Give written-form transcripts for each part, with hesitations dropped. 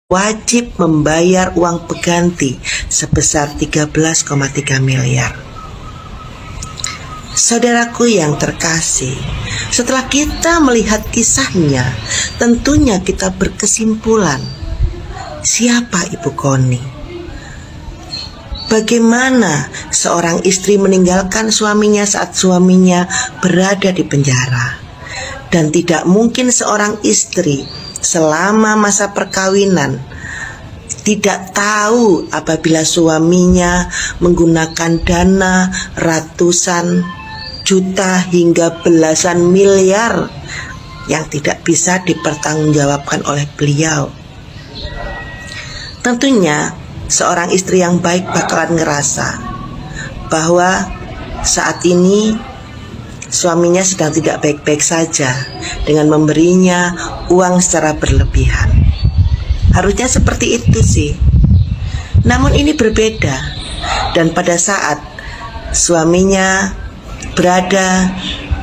wajib membayar uang pengganti sebesar 13,3 miliar. Saudaraku yang terkasih, setelah kita melihat kisahnya, tentunya kita berkesimpulan, siapa Ibu Koni? Bagaimana seorang istri meninggalkan suaminya saat suaminya berada di penjara? Dan tidak mungkin seorang istri selama masa perkawinan tidak tahu apabila suaminya menggunakan dana ratusan juta hingga belasan miliar yang tidak bisa dipertanggungjawabkan oleh beliau. Tentunya seorang istri yang baik bakalan ngerasa bahwa saat ini suaminya sedang tidak baik-baik saja dengan memberinya uang secara berlebihan. Harusnya seperti itu sih. Namun ini berbeda. Dan pada saat suaminya berada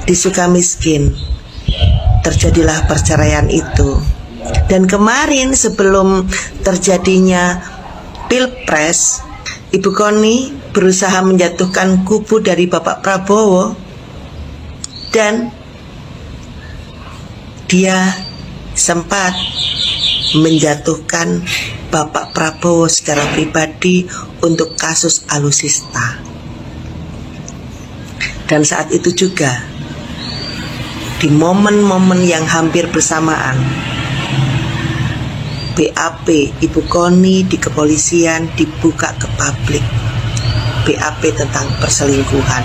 di Sukamiskin, terjadilah perceraian itu. Dan kemarin sebelum terjadinya Pilpres, Ibu Koni berusaha menjatuhkan kubu dari Bapak Prabowo, dan dia sempat menjatuhkan Bapak Prabowo secara pribadi untuk kasus alusista. Dan saat itu juga, di momen-momen yang hampir bersamaan, BAP Ibu Koni di kepolisian dibuka ke publik, BAP tentang perselingkuhan.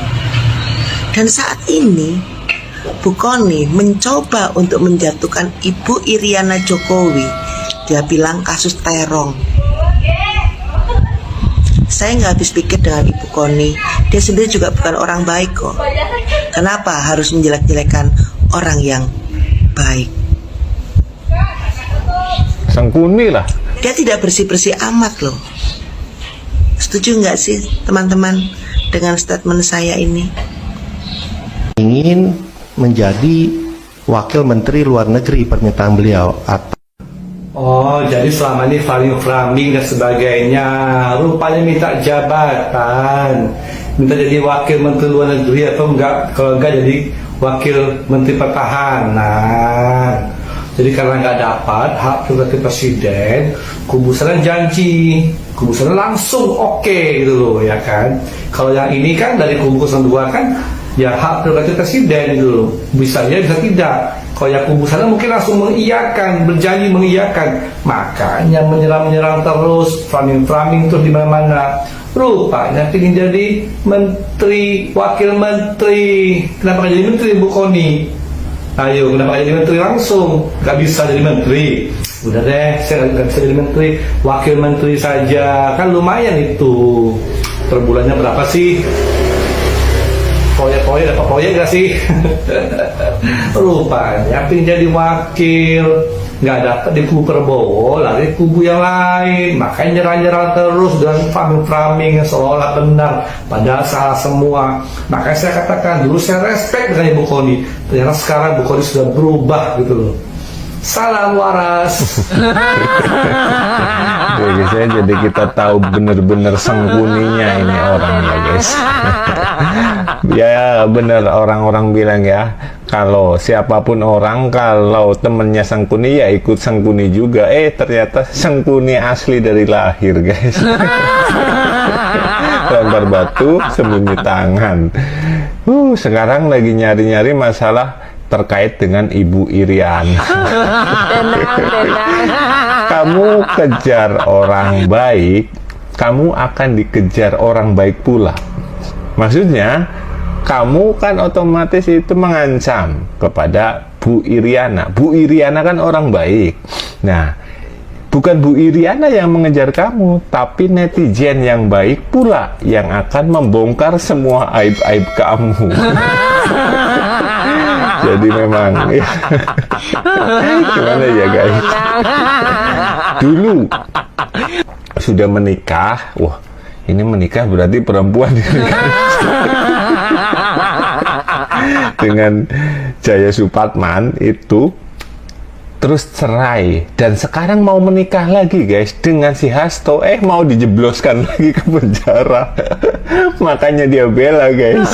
Dan saat ini Bu Koni mencoba untuk menjatuhkan Ibu Iriana Jokowi. Dia bilang kasus terong. Saya nggak habis pikir dengan Ibu Koni. Dia sendiri juga bukan orang baik kok. Kenapa harus menjelek-jelekan orang yang baik? Sangkuni lah. Dia tidak bersih-bersih amat loh. Setuju nggak sih teman-teman dengan statement saya ini? Ingin menjadi wakil menteri luar negeri, permintaan beliau. Oh, jadi selama ini framing dan sebagainya, rupanya minta jabatan, minta jadi wakil menteri luar negeri atau enggak, kalau enggak jadi wakil menteri pertahanan. Jadi karena nggak dapat hak prerogatif presiden, kubu sana janji, kubu sana langsung oke gitu loh, ya kan. Kalau yang ini kan dari kubu 02 kan ya hak prerogatif presiden gitu loh, bisa ya bisa tidak. Kalau yang kubu sana mungkin langsung mengiyakan, berjanji mengiyakan, makanya menyerang terus, framing terus di mana-mana. Rupanya ingin jadi menteri, wakil menteri. Kenapa nggak jadi menteri Bu Koni? Ayo, kenapa nggak jadi menteri langsung? Nggak bisa jadi menteri. Udah deh, saya nggak bisa jadi menteri, wakil menteri saja. Kan lumayan itu. Per bulannya berapa sih? Proyek dapat proyek gak sih? Rupanya pengen jadi wakil, nggak dapat di kubu Prabowo, lari kubu yang lain. Makanya nyerang terus dengan framing yang seolah benar, padahal salah semua. Makanya saya katakan dulu saya respect dengan Ibu Koni, ternyata sekarang Ibu Koni sudah berubah gitu loh. Salam waras. Jadi kita tahu benar-benar sangkuninya ini orang ya guys. Ya benar, orang-orang bilang ya, kalau siapapun orang, kalau temennya sangkuni ya ikut sangkuni juga. Ternyata sangkuni asli dari lahir guys. Lempar batu sembunyi tangan. Sekarang lagi nyari-nyari masalah terkait dengan Ibu Iriana. Kamu kejar orang baik, kamu akan dikejar orang baik pula. Maksudnya, kamu kan otomatis itu mengancam kepada Bu Iriana. Bu Iriana kan orang baik. Nah, bukan Bu Iriana yang mengejar kamu, tapi netizen yang baik pula yang akan membongkar semua aib-aib kamu. Jadi memang ya. Gimana ya guys? Dulu sudah menikah, wah ini menikah berarti perempuan dengan Jaya Supatman itu terus cerai, dan sekarang mau menikah lagi guys dengan si Hasto, mau dijebloskan lagi ke penjara. Makanya dia bela guys.